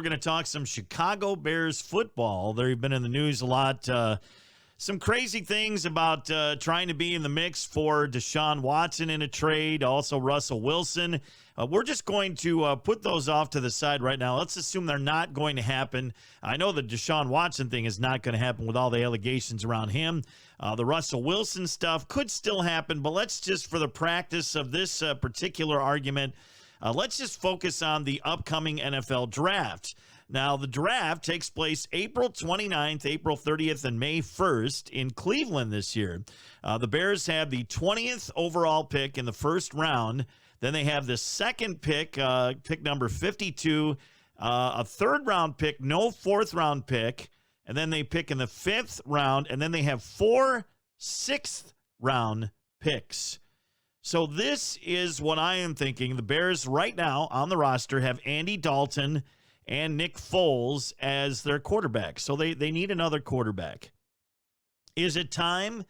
we're going to talk some Chicago Bears football. They've been in the news a lot. Some crazy things about trying to be in the mix for Deshaun Watson in a trade, also Russell Wilson. We're just going to put those off to the side right now. Let's assume they're not going to happen. I know the Deshaun Watson thing is not going to happen with all the allegations around him. The Russell Wilson stuff could still happen, but let's just, for the practice of this particular argument, let's just focus on the upcoming NFL draft. Now, the draft takes place April 29th, April 30th, and May 1st in Cleveland this year. The Bears have the 20th overall pick in the first round. Then they have the second pick, pick number 52, a third-round pick, no fourth-round pick, and then they pick in the fifth round, and then they have 4 sixth-round picks. So this is what I am thinking. The Bears right now on the roster have Andy Dalton and Nick Foles as their quarterback. So they need another quarterback. Is it time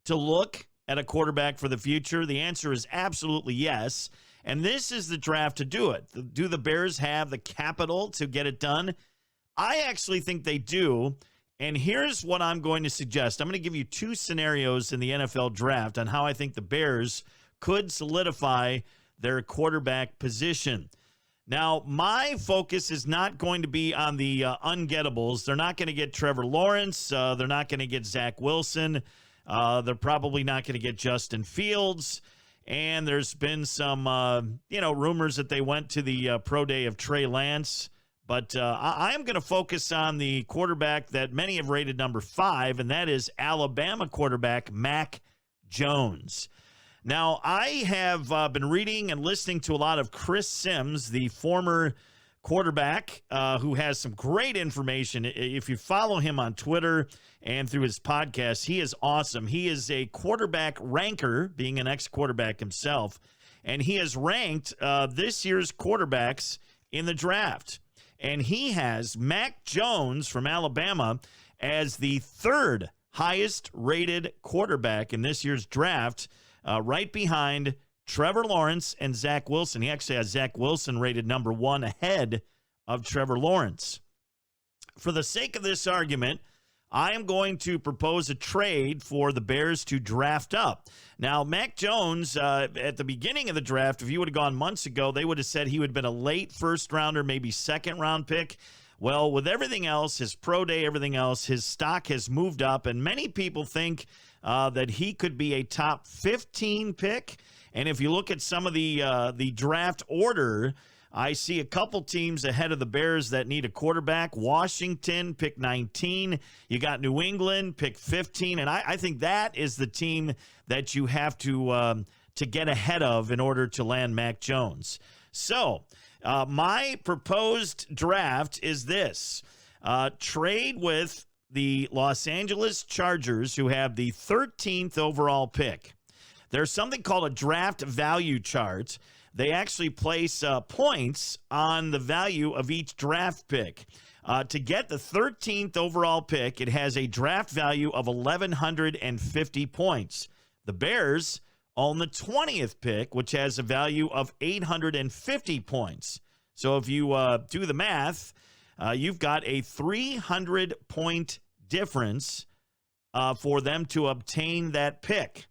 to look at a quarterback for the future? The answer is absolutely yes. And this is the draft to do it. Do the Bears have the capital to get it done? I actually think they do. And here's what I'm going to suggest. I'm going to give you 2 scenarios in the NFL draft on how I think the Bears could solidify their quarterback position. Now, my focus is not going to be on the ungettables. They're not going to get Trevor Lawrence. They're not going to get Zach Wilson. They're probably not going to get Justin Fields. And there's been some, rumors that they went to the pro day of Trey Lance. But I am going to focus on the quarterback that many have rated number 5, and that is Alabama quarterback Mac Jones. Now, I have been reading and listening to a lot of Chris Sims, the former quarterback, who has some great information. If you follow him on Twitter and through his podcast, he is awesome. He is a quarterback ranker, being an ex-quarterback himself, and he has ranked this year's quarterbacks in the draft. And he has Mac Jones from Alabama as the 3rd highest rated quarterback in this year's draft, right behind Trevor Lawrence and Zach Wilson. He actually has Zach Wilson rated number 1 ahead of Trevor Lawrence. For the sake of this argument, I am going to propose a trade for the Bears to draft up. Now, Mac Jones, at the beginning of the draft, if you would have gone months ago, they would have said he would have been a late first-rounder, maybe second-round pick. Well, with everything else, his pro day, everything else, his stock has moved up, and many people think that he could be a top 15 pick. And if you look at some of the draft order, I see a couple teams ahead of the Bears that need a quarterback. Washington, pick 19. You got New England, pick 15. And I think that is the team that you have to get ahead of in order to land Mac Jones. So my proposed draft is this. Trade with the Los Angeles Chargers, who have the 13th overall pick. There's something called a draft value chart. They actually place points on the value of each draft pick. To get the 13th overall pick, it has a draft value of 1,150 points. The Bears own the 20th pick, which has a value of 850 points. So if you do the math, you've got a 300-point difference for them to obtain that pick.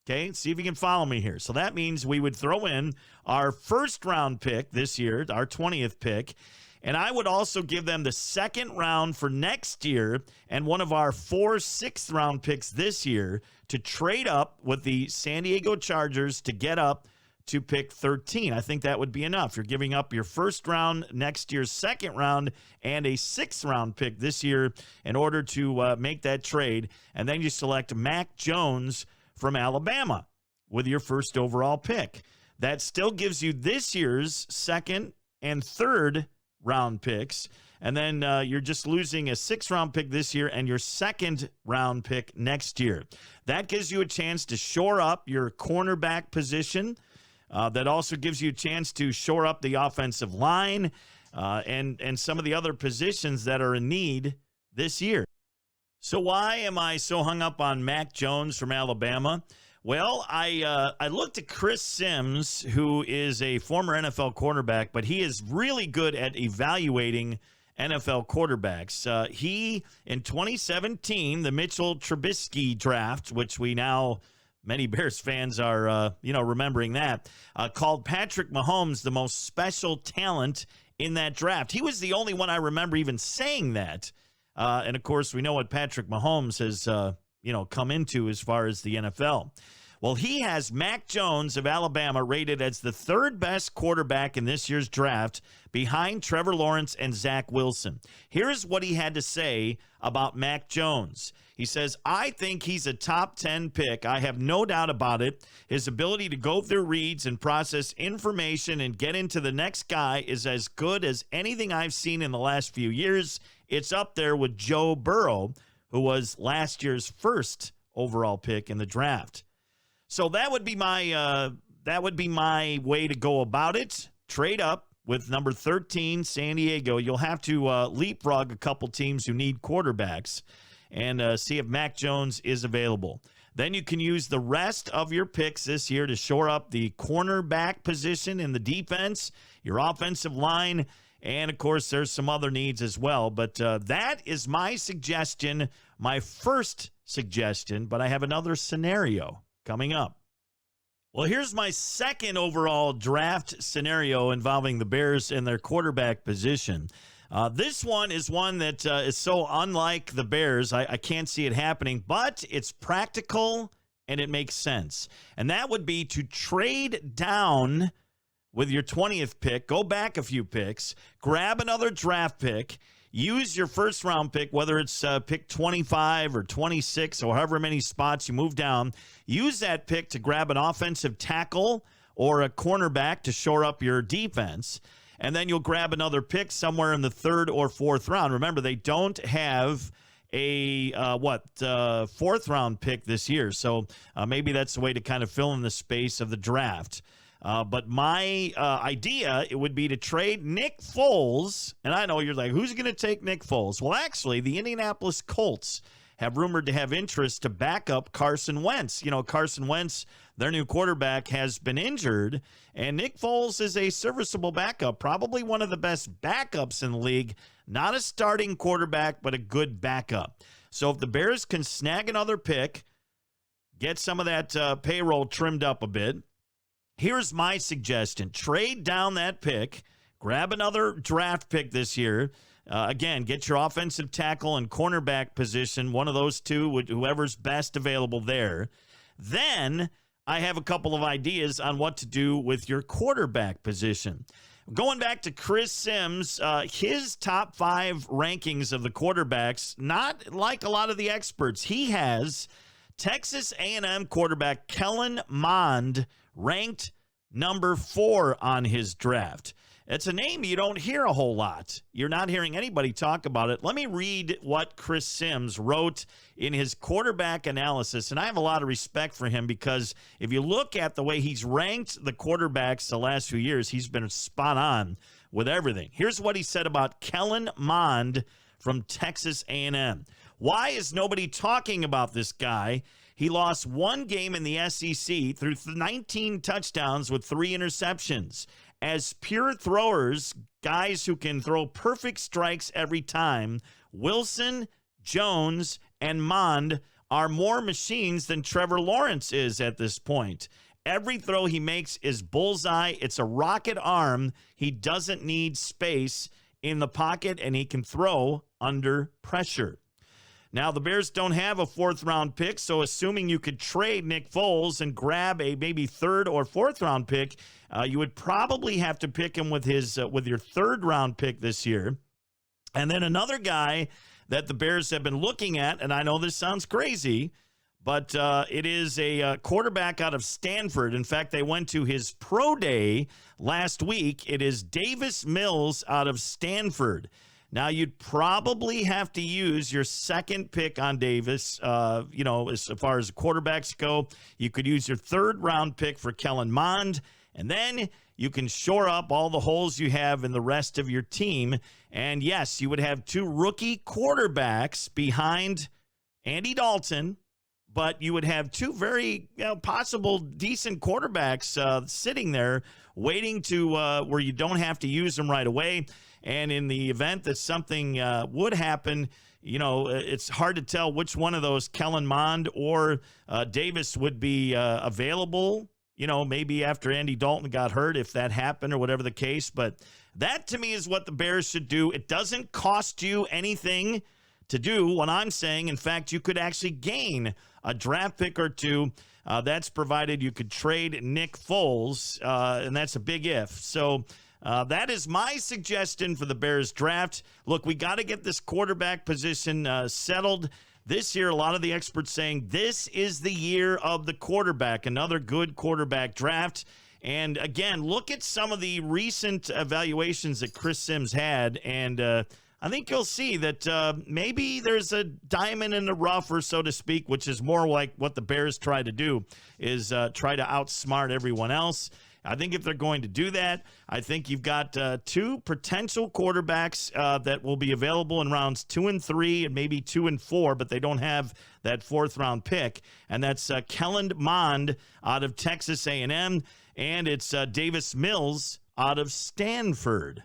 Okay, see if you can follow me here. So that means we would throw in our first-round pick this year, our 20th pick, and I would also give them the second round for next year and one of our 4 sixth-round picks this year to trade up with the San Diego Chargers to get up to pick 13. I think that would be enough. You're giving up your first round, next year's second round, and a 6th-round pick this year in order to make that trade, and then you select Mac Jones from Alabama with your first overall pick. That still gives you this year's second and third round picks, and then you're just losing a 6th-round pick this year and your 2nd-round pick next year. That gives you a chance to shore up your cornerback position. That also gives you a chance to shore up the offensive line and some of the other positions that are in need this year. So why am I so hung up on Mac Jones from Alabama? Well, I looked at Chris Sims, who is a former NFL quarterback, but he is really good at evaluating NFL quarterbacks. He, in 2017, the Mitchell Trubisky draft, which we now, many Bears fans are, remembering that, called Patrick Mahomes the most special talent in that draft. He was the only one I remember even saying that. And, of course, we know what Patrick Mahomes has, come into as far as the NFL. Well, he has Mac Jones of Alabama rated as the third best quarterback in this year's draft behind Trevor Lawrence and Zach Wilson. Here's what he had to say about Mac Jones. He says, I think he's a top 10 pick. I have no doubt about it. His ability to go through reads and process information and get into the next guy is as good as anything I've seen in the last few years. It's up there with Joe Burrow, who was last year's first overall pick in the draft. So that would be my way to go about it. Trade up with number 13, San Diego. You'll have to leapfrog a couple teams who need quarterbacks and see if Mac Jones is available. Then you can use the rest of your picks this year to shore up the cornerback position in the defense, your offensive line, and, of course, there's some other needs as well. But that is my suggestion, my first suggestion, but I have another scenario coming up. Well, here's my second overall draft scenario involving the Bears and their quarterback position. This one is one that is so unlike the Bears, I can't see it happening, but it's practical and it makes sense. And that would be to trade down with your 20th pick, go back a few picks, grab another draft pick, use your first round pick, whether it's pick 25 or 26 or however many spots you move down, use that pick to grab an offensive tackle or a cornerback to shore up your defense. And then you'll grab another pick somewhere in the third or fourth round. Remember, they don't have a fourth round pick this year. So maybe that's the way to kind of fill in the space of the draft. But my idea, it would be to trade Nick Foles. And I know you're like, who's going to take Nick Foles? Well, actually, the Indianapolis Colts have rumored to have interest to back up Carson Wentz. You know, Carson Wentz, their new quarterback, has been injured. And Nick Foles is a serviceable backup, probably one of the best backups in the league. Not a starting quarterback, but a good backup. So if the Bears can snag another pick, get some of that payroll trimmed up a bit, here's my suggestion. Trade down that pick. Grab another draft pick this year. Again, get your offensive tackle and cornerback position, one of those two, whoever's best available there. Then I have a couple of ideas on what to do with your quarterback position. Going back to Chris Sims, his top 5 rankings of the quarterbacks, not like a lot of the experts. He has Texas A&M quarterback Kellen Mond ranked number 4 on his draft. It's a name you don't hear a whole lot. You're not hearing anybody talk about it. Let me read what Chris Sims wrote in his quarterback analysis, and I have a lot of respect for him because if you look at the way he's ranked the quarterbacks the last few years, he's been spot on with everything. Here's what he said about Kellen Mond from Texas A&M. Why is nobody talking about this guy? He lost 1 game in the SEC through 19 touchdowns with 3 interceptions. As pure throwers, guys who can throw perfect strikes every time, Wilson, Jones, and Mond are more machines than Trevor Lawrence is at this point. Every throw he makes is bullseye. It's a rocket arm. He doesn't need space in the pocket, and he can throw under pressure. Now, the Bears don't have a 4th-round pick, so assuming you could trade Nick Foles and grab a maybe 3rd or 4th-round pick, you would probably have to pick him with your 3rd-round pick this year. And then another guy that the Bears have been looking at, and I know this sounds crazy, but it is a quarterback out of Stanford. In fact, they went to his pro day last week. It is Davis Mills out of Stanford. Now, you'd probably have to use your 2nd pick on Davis, as far as quarterbacks go. You could use your 3rd-round pick for Kellen Mond, and then you can shore up all the holes you have in the rest of your team. And, yes, you would have 2 rookie quarterbacks behind Andy Dalton, but you would have 2 very possible decent quarterbacks sitting there waiting to where you don't have to use them right away. And in the event that something would happen, it's hard to tell which one of those, Kellen Mond or Davis, would be available, maybe after Andy Dalton got hurt, if that happened or whatever the case. But that, to me, is what the Bears should do. It doesn't cost you anything to do what I'm saying. In fact, you could actually gain a draft pick or two. That's provided you could trade Nick Foles, and that's a big if. So that is my suggestion for the Bears draft. Look, we got to get this quarterback position settled. This year, a lot of the experts saying this is the year of the quarterback, another good quarterback draft. And again, look at some of the recent evaluations that Chris Sims had, and I think you'll see that maybe there's a diamond in the rough, or so to speak, which is more like what the Bears try to do, is try to outsmart everyone else. I think if they're going to do that, I think you've got two potential quarterbacks that will be available in rounds 2 and 3 and maybe 2 and 4, but they don't have that 4th-round pick. And that's Kellen Mond out of Texas A&M, and it's Davis Mills out of Stanford.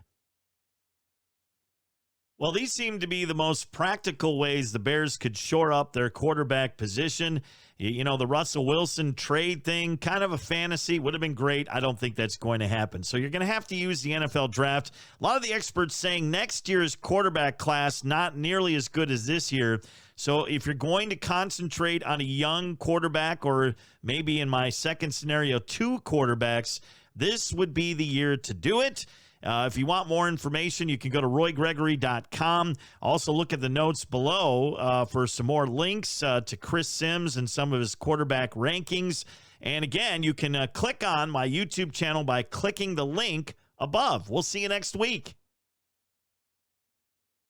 Well, these seem to be the most practical ways the Bears could shore up their quarterback position. The Russell Wilson trade thing, kind of a fantasy, would have been great. I don't think that's going to happen. So you're going to have to use the NFL draft. A lot of the experts saying next year's quarterback class not nearly as good as this year. So if you're going to concentrate on a young quarterback, or maybe in my second scenario, 2 quarterbacks, this would be the year to do it. If you want more information, you can go to roygregory.com. Also, look at the notes below for some more links to Chris Sims and some of his quarterback rankings. And again, you can click on my YouTube channel by clicking the link above. We'll see you next week.